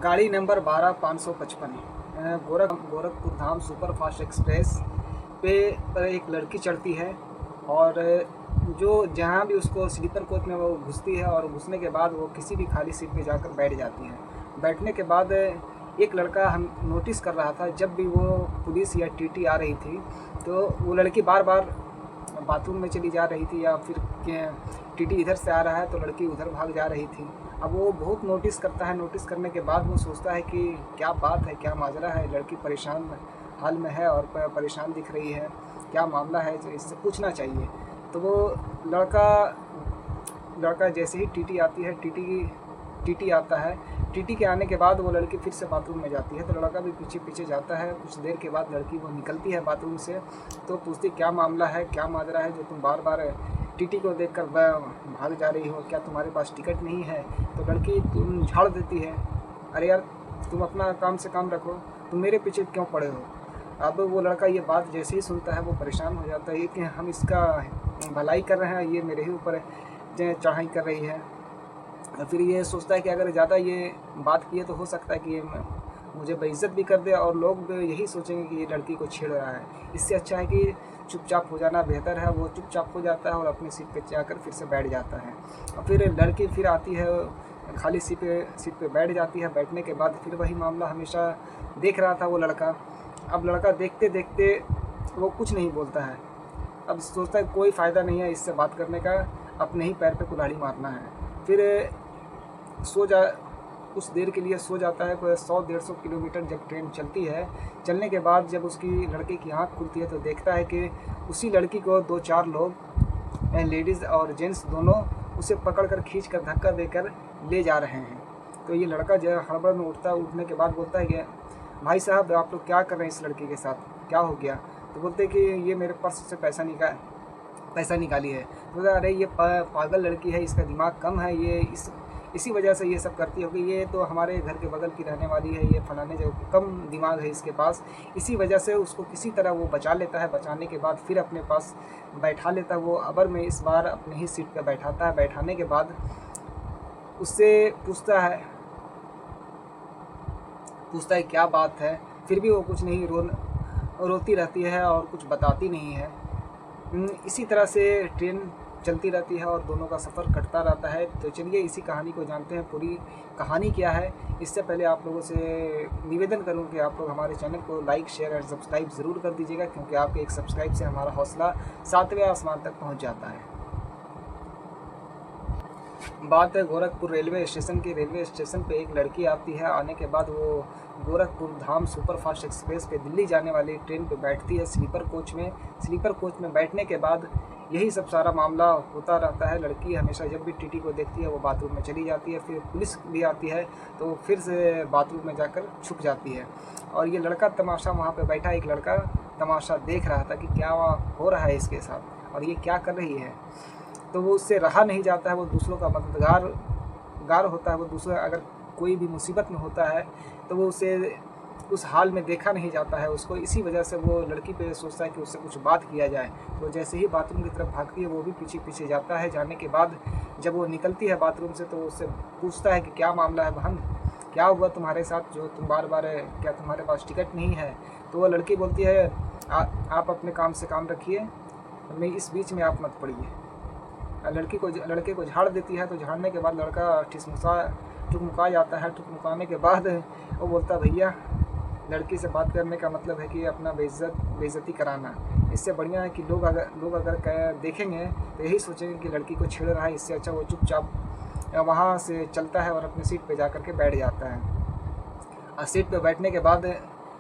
गाड़ी नंबर 12555 गोरखपुर धाम super fast express पे पर एक लड़की चढ़ती है और जो जहाँ भी उसको स्लीपर कोच में वो घुसती है और घुसने के बाद वो किसी भी खाली सीट पे जाकर बैठ जाती है। बैठने के बाद एक लड़का हम नोटिस कर रहा था, जब भी वो पुलिस या टीटी आ रही थी तो वो लड़की बार बार बाथरूम में चली जा रही थी, या फिर टीटी इधर से आ रहा है तो लड़की उधर भाग जा रही थी। अब वो बहुत नोटिस करता है। नोटिस करने के बाद वो सोचता है कि क्या बात है, क्या माजरा है, लड़की परेशान हाल में है और परेशान दिख रही है, क्या मामला है, जो इससे पूछना चाहिए। तो वो लड़का जैसे ही टीटी आती है, टीटी आता है, टीटी के आने के बाद वो लड़की फिर से बाथरूम में जाती है तो लड़का भी पीछे पीछे जाता है। कुछ देर के बाद लड़की वो निकलती है बाथरूम से, तो पूछती क्या मामला है, क्या माजरा है जो तुम बार बार टीटी को देखकर भाग जा रही हो, क्या तुम्हारे पास टिकट नहीं है। तो लड़की तुम झाड़ देती है, अरे यार तुम अपना काम से काम रखो, तुम मेरे पीछे क्यों पड़े हो। अब वो लड़का ये बात जैसे ही सुनता है वो परेशान हो जाता है कि हम इसका भलाई कर रहे हैं, ये मेरे ही ऊपर चढ़ाई कर रही है। फिर ये सोचता है कि अगर ज़्यादा ये बात किए तो हो सकता है कि ये मुझे बेइज्जत भी कर दे और लोग यही सोचेंगे कि ये लड़की को छेड़ रहा है। इससे अच्छा है कि चुपचाप हो जाना बेहतर है। वो चुपचाप हो जाता है और अपनी सीट पे जाकर फिर से बैठ जाता है। और फिर लड़की फिर आती है, खाली सीट पे बैठ जाती है। बैठने के बाद फिर वही मामला हमेशा देख रहा था वो लड़का। अब लड़का देखते देखते वो कुछ नहीं बोलता है। अब सोचता है कोई फ़ायदा नहीं है इससे बात करने का, अपने ही पैर पे कुल्हाड़ी मारना है। फिर कुछ देर के लिए सो जाता है। 100-150 किलोमीटर जब ट्रेन चलती है, चलने के बाद जब उसकी लड़के की आँख खुलती है तो देखता है कि उसी लड़की को 2-4 लोग लेडीज़ और जेंट्स दोनों उसे पकड़कर खींचकर धक्का देकर ले जा रहे हैं। तो ये लड़का जो हड़बड़ में उठने के बाद बोलता है कि भाई साहब आप लोग क्या कर रहे हैं इस लड़की के साथ, क्या हो गया। तो बोलते हैं कि ये मेरे पर्स से पैसा निकाली है। तो अरे ये पागल लड़की है, इसका दिमाग कम है, ये इसी वजह से ये सब करती होगी, ये तो हमारे घर के बगल की रहने वाली है, ये फलाने जगह कम दिमाग है इसके पास। इसी वजह से उसको किसी तरह वो बचा लेता है। बचाने के बाद फिर अपने पास बैठा लेता है। वो अबर में इस बार अपने ही सीट पर बैठाता है। बैठाने के बाद उससे पूछता है क्या बात है। फिर भी वो कुछ नहीं, रोती रहती है और कुछ बताती नहीं है। इसी तरह से ट्रेन चलती रहती है और दोनों का सफ़र कटता रहता है। तो चलिए इसी कहानी को जानते हैं, पूरी कहानी क्या है। इससे पहले आप लोगों से निवेदन करूं कि आप लोग हमारे चैनल को लाइक, शेयर और सब्सक्राइब ज़रूर कर दीजिएगा, क्योंकि आपके एक सब्सक्राइब से हमारा हौसला 7वें आसमान तक पहुंच जाता है। बात है गोरखपुर रेलवे स्टेशन की। रेलवे स्टेशन पे एक लड़की आती है। आने के बाद वो गोरखपुर धाम सुपर फास्ट एक्सप्रेस पे दिल्ली जाने वाली ट्रेन पे बैठती है, स्लीपर कोच में बैठने के बाद यही सब सारा मामला होता रहता है। लड़की हमेशा जब भी टीटी को देखती है वो बाथरूम में चली जाती है। फिर पुलिस भी आती है तो फिर से बाथरूम में जाकर छुप जाती है। और ये लड़का तमाशा, वहाँ पे बैठा एक लड़का तमाशा देख रहा था कि क्या हो रहा है इसके साथ और ये क्या कर रही है। तो वो उससे रहा नहीं जाता है। वो दूसरों का मददगार होता है। वो दूसरा अगर कोई भी मुसीबत में होता है तो वो उसे उस हाल में देखा नहीं जाता है उसको। इसी वजह से वो लड़की पे सोचता है कि उससे कुछ बात किया जाए। तो जैसे ही बाथरूम की तरफ भागती है वो भी पीछे पीछे जाता है। जाने के बाद जब वो निकलती है बाथरूम से तो उससे पूछता है कि क्या मामला है बहन, क्या हुआ तुम्हारे साथ जो तुम बार बार, क्या तुम्हारे पास टिकट नहीं है। तो वो लड़की बोलती है आप अपने काम से काम रखिए, मैं इस बीच में आप मत पड़िए। लड़के को झाड़ देती है। तो झाड़ने के बाद लड़का ठुकमुका जाता है। ठुकमुकाने के बाद वो बोलता भैया लड़की से बात करने का मतलब है कि अपना बेइज्जती कराना। इससे बढ़िया है कि लोग अगर देखेंगे तो यही सोचेंगे कि लड़की को छेड़ रहा है। इससे अच्छा वो चुपचाप वहाँ से चलता है और अपनी सीट पे जाकर के बैठ जाता है। और सीट पे बैठने के बाद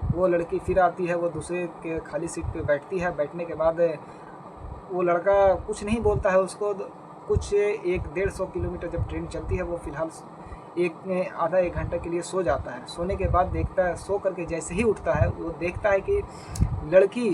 वो लड़की फिर आती है, वो दूसरे के खाली सीट पे बैठती है। बैठने के बाद वो लड़का कुछ नहीं बोलता है उसको। कुछ 1-150 किलोमीटर जब ट्रेन चलती है वो फ़िलहाल आधा 1 घंटे के लिए सो जाता है। सोने के बाद देखता है, सो करके जैसे ही उठता है वो देखता है कि लड़की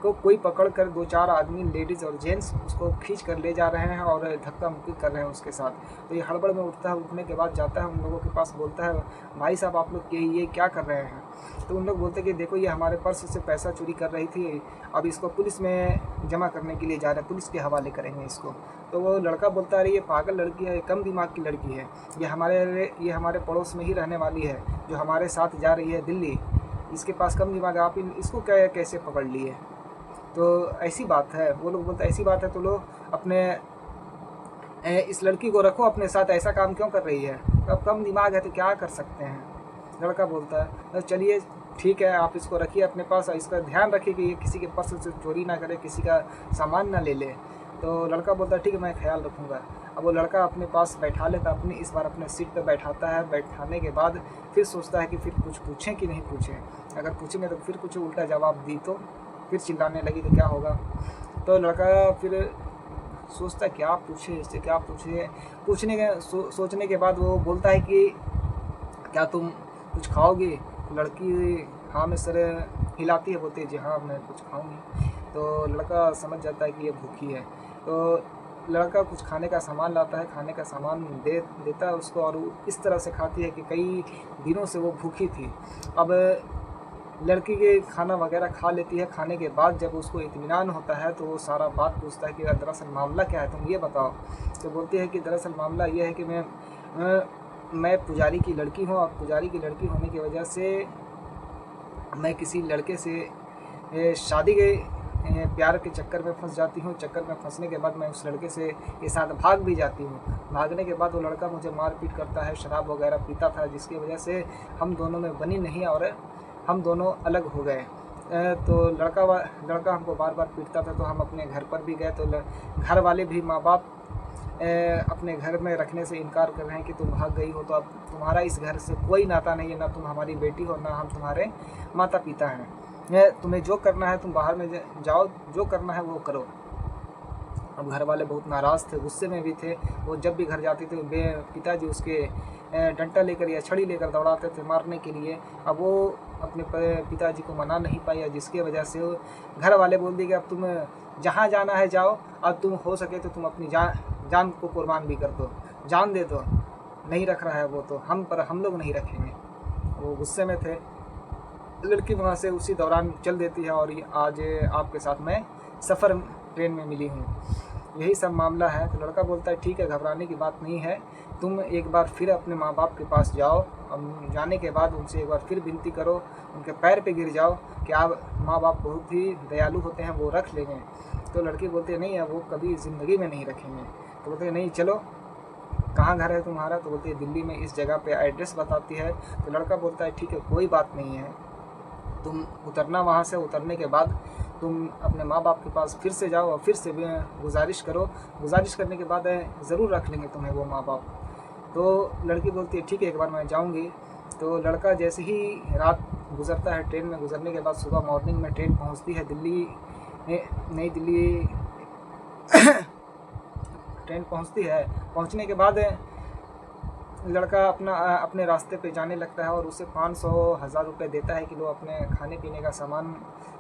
को कोई पकड़ कर 2-4 आदमी लेडीज़ और जेंट्स उसको खींच कर ले जा रहे हैं और धक्का मुक्की कर रहे हैं उसके साथ। तो ये हड़बड़ में उठता है, उठने के बाद जाता है उन लोगों के पास, बोलता है भाई साहब आप लोग ये क्या कर रहे हैं? तो उन लोग बोलते हैं कि देखो ये हमारे पर्स से पैसा चोरी कर रही थी, अब इसको पुलिस में जमा करने के लिए जा रहे हैं, पुलिस के हवाले करेंगे इसको। तो वो लड़का बोलता है अरे ये पागल लड़की है, कम दिमाग की लड़की है, ये हमारे पड़ोस में ही रहने वाली है, जो हमारे साथ जा रही है दिल्ली, इसके पास कम दिमाग है, आप इसको कैसे पकड़ लिए? तो ऐसी बात है, वो लोग बोलते ऐसी बात है तो लो अपने इस लड़की को रखो अपने साथ, ऐसा काम क्यों कर रही है? अब कम दिमाग है तो क्या कर सकते हैं? लड़का बोलता है तो चलिए ठीक है, आप इसको रखिए अपने पास, इसका ध्यान रखिए कि ये किसी के पर्स से चोरी ना करे, किसी का सामान ना ले ले। तो लड़का बोलता है ठीक है मैं ख्याल रखूँगा। अब वो लड़का अपने पास बैठा लेता, इस बार अपने सीट पर बैठाता है। बैठाने के बाद फिर सोचता है कि फिर कुछ पूछें कि नहीं पूछें, अगर पूछेंगे तो फिर कुछ उल्टा जवाब दी तो फिर चिल्लाने लगी तो क्या होगा। तो लड़का फिर सोचता है क्या पूछे इससे, क्या पूछे। सोचने के बाद वो बोलता है कि क्या तुम कुछ खाओगी? लड़की हाँ में सर हिलाती है, बोलती है जी हाँ मैं कुछ खाऊंगी। तो लड़का समझ जाता है कि ये भूखी है। तो लड़का कुछ खाने का सामान लाता है, खाने का सामान देता है उसको, और इस तरह से खाती है कि कई दिनों से वो भूखी थी। अब लड़की के खाना वगैरह खा लेती है। खाने के बाद जब उसको इत्मीनान होता है तो वो सारा बात पूछता है कि दरअसल मामला क्या है, तुम ये बताओ। तो बोलती है कि दरअसल मामला ये है कि मैं पुजारी की लड़की हूँ, और पुजारी की लड़की होने की वजह से मैं किसी लड़के से शादी के प्यार के चक्कर में फंस जाती हूँ। चक्कर में फंसने के बाद मैं उस लड़के के साथ भाग भी जाती हूँ। भागने के बाद वो लड़का मुझे मारपीट करता है, शराब वगैरह पीता था, जिसकी वजह से हम दोनों में बनी नहीं और हम दोनों अलग हो गए। तो लड़का हमको बार बार पीटता था, तो हम अपने घर पर भी गए। तो घर वाले भी, माँ बाप अपने घर में रखने से इनकार कर रहे हैं कि तुम भाग गई हो तो अब तुम्हारा इस घर से कोई नाता नहीं है, ना तुम हमारी बेटी हो ना हम तुम्हारे माता पिता हैं। तुम्हें जो करना है तुम बाहर में जाओ, जो करना है वो करो। अब घर वाले बहुत नाराज़ थे, गुस्से में भी थे। वो जब भी घर जाते थे पिताजी उसके डंडा लेकर या छड़ी लेकर दौड़ाते थे मारने के लिए। अब वो अपने पिताजी को मना नहीं पाया, जिसकी वजह से घर वाले बोल दिए कि अब तुम जहाँ जाना है जाओ, अब तुम हो सके तो तुम अपनी जान को कुर्बान भी कर दो, जान दे दो। नहीं रख रहा है वो तो हम लोग नहीं रखेंगे। वो गुस्से में थे। लड़की वहाँ से उसी दौरान चल देती है और आज आपके साथ मैं सफ़र ट्रेन में मिली हूँ। यही सब मामला है। तो लड़का बोलता है ठीक है, घबराने की बात नहीं है, तुम एक बार फिर अपने माँ बाप के पास जाओ। जाने के बाद उनसे एक बार फिर विनती करो, उनके पैर पे गिर जाओ कि आप माँ बाप बहुत ही दयालु होते हैं, वो रख लेंगे। तो लड़की बोलते हैं नहीं है, वो कभी ज़िंदगी में नहीं रखेंगे। तो बोलते हैं नहीं चलो, कहाँ घर है तुम्हारा? तो बोलते हैं दिल्ली में इस जगह पे, एड्रेस बताती है। तो लड़का बोलता है ठीक है कोई बात नहीं है, तुम उतरना, वहाँ से उतरने के बाद तुम अपने माँ बाप के पास फिर से जाओ और फिर से गुजारिश करो। गुजारिश करने के बाद ज़रूर रख लेंगे तुम्हें वो माँ बाप। तो लड़की बोलती है ठीक है एक बार मैं जाऊँगी। तो लड़का जैसे ही रात गुजरता है, ट्रेन में गुजरने के बाद सुबह मॉर्निंग में ट्रेन पहुँचती है दिल्ली, नई दिल्ली ट्रेन पहुँचती है। पहुँचने के बाद लड़का अपने रास्ते पे जाने लगता है और उसे 500-1000 रुपये देता है कि लो अपने खाने पीने का सामान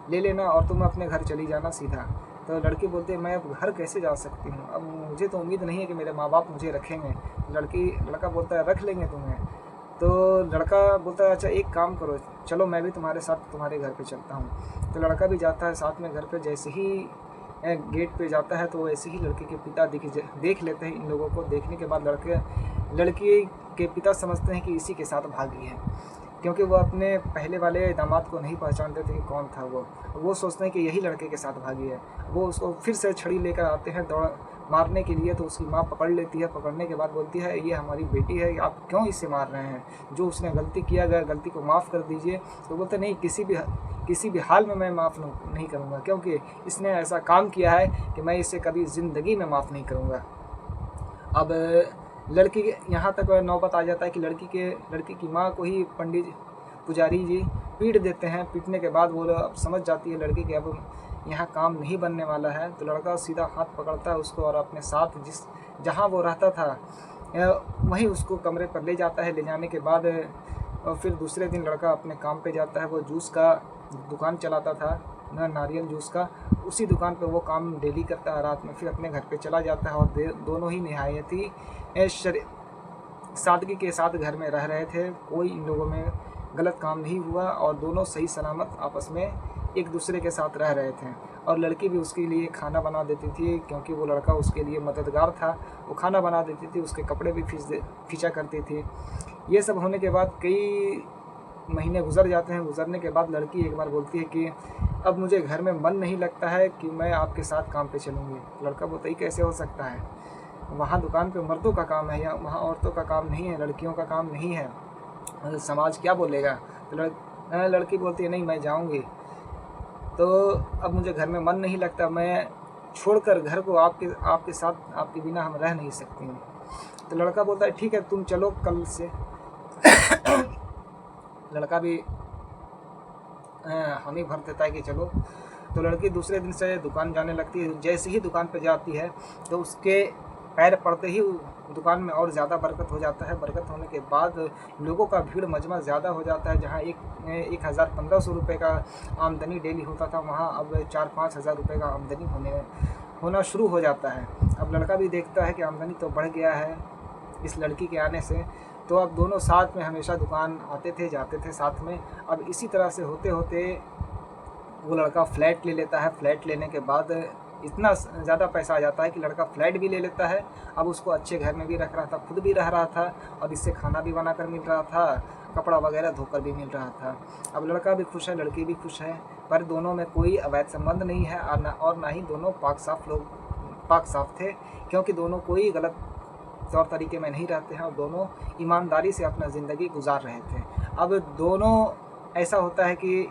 ले लेना और तुम अपने घर चली जाना सीधा। तो लड़की बोलती है मैं अब घर कैसे जा सकती हूँ, अब मुझे तो उम्मीद नहीं है कि मेरे माँ बाप मुझे रखेंगे। लड़का बोलता है रख लेंगे तुम्हें। तो लड़का बोलता है अच्छा एक काम करो, चलो मैं भी तुम्हारे साथ तुम्हारे घर पे चलता हूँ। तो लड़का भी जाता है साथ में घर पे। जैसे ही गेट पे जाता है तो वैसे ही लड़के के पिता देख लेते हैं इन लोगों को। देखने के बाद लड़की के पिता समझते हैं कि इसी के साथ भागी है, क्योंकि वो अपने पहले वाले दामाद को नहीं पहचानते थे कि कौन था वो सोचते हैं कि यही लड़के के साथ भागी है। वो उसको फिर से छड़ी लेकर आते हैं दौड़ मारने के लिए। तो उसकी माँ पकड़ लेती है। पकड़ने के बाद बोलती है ये हमारी बेटी है, आप क्यों इससे मार रहे हैं, जो उसने गलती किया गया गलती को माफ़ कर दीजिए। तो बोलते नहीं, किसी भी हाल में मैं माफ़ नहीं करूँगा, क्योंकि इसने ऐसा काम किया है कि मैं इसे कभी ज़िंदगी में माफ़ नहीं करूँगा। अब लड़की यहाँ तक नौबत आ जाता है कि लड़की की माँ को ही पंडित पुजारी जी पीट देते हैं। पीटने के बाद वो अब समझ जाती है लड़की कि अब यहाँ काम नहीं बनने वाला है। तो लड़का सीधा हाथ पकड़ता है उसको और अपने साथ जहाँ वो रहता था वहीं उसको कमरे पर ले जाता है। ले जाने के बाद फिर दूसरे दिन लड़का अपने काम पे जाता है। वो जूस का दुकान चलाता था नारियल जूस का, उसी दुकान पे वो काम डेली करता है। रात में फिर अपने घर पे चला जाता है और दोनों ही नहायत ही सादगी के साथ घर में रह रहे थे। कोई इन लोगों में गलत काम नहीं हुआ और दोनों सही सलामत आपस में एक दूसरे के साथ रह रहे थे। और लड़की भी उसके लिए खाना बना देती थी, क्योंकि वो लड़का उसके लिए मददगार था। वो खाना बना देती थी, उसके कपड़े भी खींचा करती थी। ये सब होने के बाद कई महीने गुजर जाते हैं। गुजरने के बाद लड़की एक बार बोलती है कि अब मुझे घर में मन नहीं लगता है कि मैं आपके साथ काम पे चलूँगी। लड़का बोलता है कैसे हो सकता है, वहाँ दुकान पे मर्दों का काम है या वहाँ औरतों का काम नहीं है, लड़कियों का काम नहीं है, समाज क्या बोलेगा। तो लड़की बोलती है नहीं मैं जाऊँगी, तो अब मुझे घर में मन नहीं लगता, मैं छोड़कर घर को आपके साथ आपके बिना हम रह नहीं सकती हूँ। तो लड़का बोलता है ठीक है तुम चलो कल से। लड़का भी हामी भर देता है कि चलो। तो लड़की दूसरे दिन से दुकान जाने लगती है। जैसे ही दुकान पर जाती है तो उसके पैर पड़ते ही दुकान में और ज़्यादा बरकत हो जाता है। बरकत होने के बाद लोगों का भीड़ मजमा ज़्यादा हो जाता है। जहाँ 1,000-1,500 रुपये का आमदनी डेली होता था, वहाँ अब 4-5 हज़ार रुपये का आमदनी होना शुरू हो जाता है। अब लड़का भी देखता है कि आमदनी तो बढ़ गया है इस लड़की के आने से। तो अब दोनों साथ में हमेशा दुकान आते थे जाते थे साथ में। अब इसी तरह से होते होते वो लड़का फ्लैट ले लेता है। फ्लैट लेने के बाद इतना ज़्यादा पैसा आ जाता है कि लड़का फ्लैट भी ले लेता है। अब उसको अच्छे घर में भी रख रहा था, खुद भी रह रहा था और इससे खाना भी बनाकर मिल रहा था, कपड़ा वगैरह धोकर भी मिल रहा था। अब लड़का भी खुश है, लड़की भी खुश है, पर दोनों में कोई अवैध संबंध नहीं है और ना ही दोनों पाक साफ थे, क्योंकि दोनों कोई गलत तौर तरीके में नहीं रहते हैं और दोनों ईमानदारी से अपना ज़िंदगी गुजार रहे थे। अब दोनों ऐसा होता है कि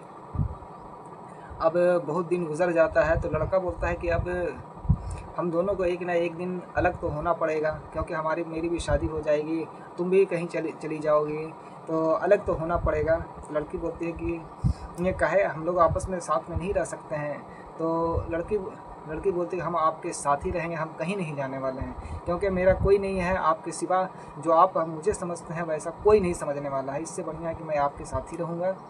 अब बहुत दिन गुजर जाता है तो लड़का बोलता है कि अब हम दोनों को एक ना एक दिन अलग तो होना पड़ेगा, क्योंकि मेरी भी शादी हो जाएगी, तुम भी कहीं चली जाओगी, तो अलग तो होना पड़ेगा। तो लड़की बोलती है कि ये काहे हम लोग आपस में साथ में नहीं रह सकते हैं। तो लड़की बोलती है हम आपके साथ ही रहेंगे, हम कहीं नहीं जाने वाले हैं, क्योंकि मेरा कोई नहीं है आपके सिवा। जो आप मुझे समझते हैं वैसा कोई नहीं समझने वाला है। इससे बढ़िया है कि मैं आपके साथ ही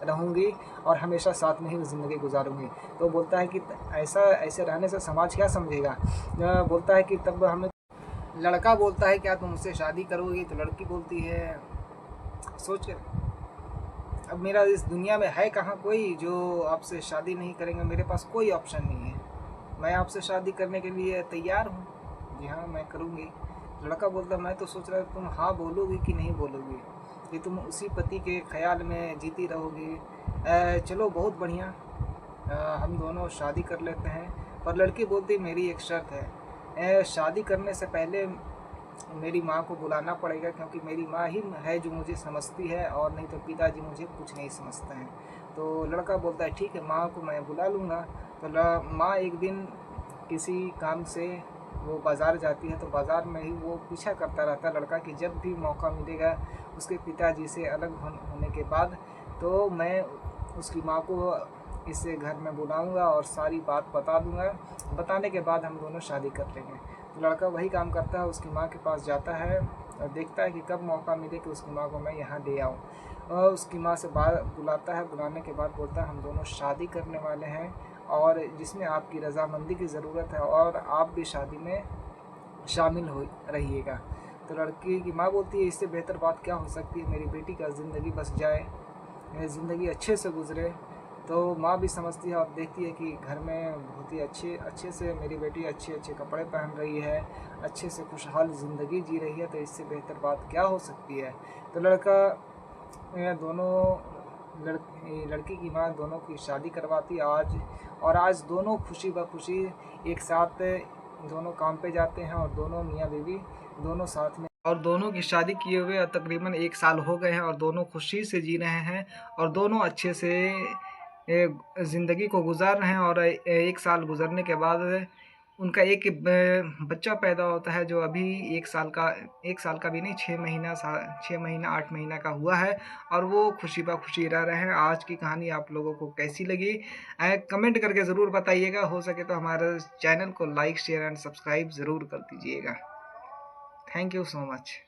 रहूँगी और हमेशा साथ में ही ज़िंदगी गुजारूँगी। तो बोलता है कि ऐसे रहने से समाज क्या समझेगा। बोलता है कि तब हमें लड़का बोलता है क्या तुम मुझसे शादी करोगी। तो लड़की बोलती है सोच कर अब मेरा इस दुनिया में है कहाँ कोई जो आपसे शादी नहीं करेंगे। मेरे पास कोई ऑप्शन नहीं है, मैं आपसे शादी करने के लिए तैयार हूँ। जी हाँ मैं करूँगी। लड़का बोलता मैं तो सोच रहा हूँ तुम हाँ बोलोगी कि नहीं बोलोगी, कि तुम उसी पति के ख्याल में जीती रहोगी। चलो बहुत बढ़िया, हम दोनों शादी कर लेते हैं। पर लड़की बोलती मेरी एक शर्त है, शादी करने से पहले मेरी माँ को बुलाना पड़ेगा, क्योंकि मेरी माँ ही है जो मुझे समझती है और नहीं तो पिताजी मुझे कुछ नहीं समझते हैं। तो लड़का बोलता है ठीक है माँ को मैं बुला लूँगा। तो माँ एक दिन किसी काम से वो बाज़ार जाती है, तो बाज़ार में ही वो पीछा करता रहता है लड़का कि जब भी मौका मिलेगा उसके पिताजी से अलग होने के बाद तो मैं उसकी माँ को इस घर में बुलाऊंगा और सारी बात बता दूंगा। बताने के बाद हम दोनों शादी कर लेंगे। तो लड़का वही काम करता है, उसकी माँ के पास जाता है और देखता है कि कब मौका मिले कि उसकी माँ को मैं यहाँ ले आऊँ। और उसकी माँ से बुलाता है। बुलाने के बाद बोलता है हम दोनों शादी करने वाले हैं और जिसमें आपकी रजामंदी की ज़रूरत है और आप भी शादी में शामिल हो रहिएगा। तो लड़की की माँ बोलती है इससे बेहतर बात क्या हो सकती है, मेरी बेटी का ज़िंदगी बस जाए, ज़िंदगी अच्छे से गुजरे। तो माँ भी समझती है और देखती है कि घर में बहुत ही अच्छे से मेरी बेटी अच्छे कपड़े पहन रही है, अच्छे से खुशहाल ज़िंदगी जी रही है, तो इससे बेहतर बात क्या हो सकती है। तो लड़की की माँ दोनों की शादी करवाती आज दोनों खुशी बखुशी एक साथ दोनों काम पे जाते हैं और दोनों मियाँ बीवी दोनों साथ में और दोनों की शादी किए हुए तकरीबन 1 साल हो गए हैं और दोनों खुशी से जी रहे हैं और दोनों अच्छे से ज़िंदगी को गुजार रहे हैं। और 1 साल गुजरने के बाद उनका एक बच्चा पैदा होता है जो अभी 1 साल का भी नहीं 6 महीना 8 महीना का हुआ है और वो खुशी खुशी रह रहे हैं। आज की कहानी आप लोगों को कैसी लगी कमेंट करके ज़रूर बताइएगा। हो सके तो हमारे चैनल को लाइक शेयर एंड सब्सक्राइब ज़रूर कर दीजिएगा। Thank you so much.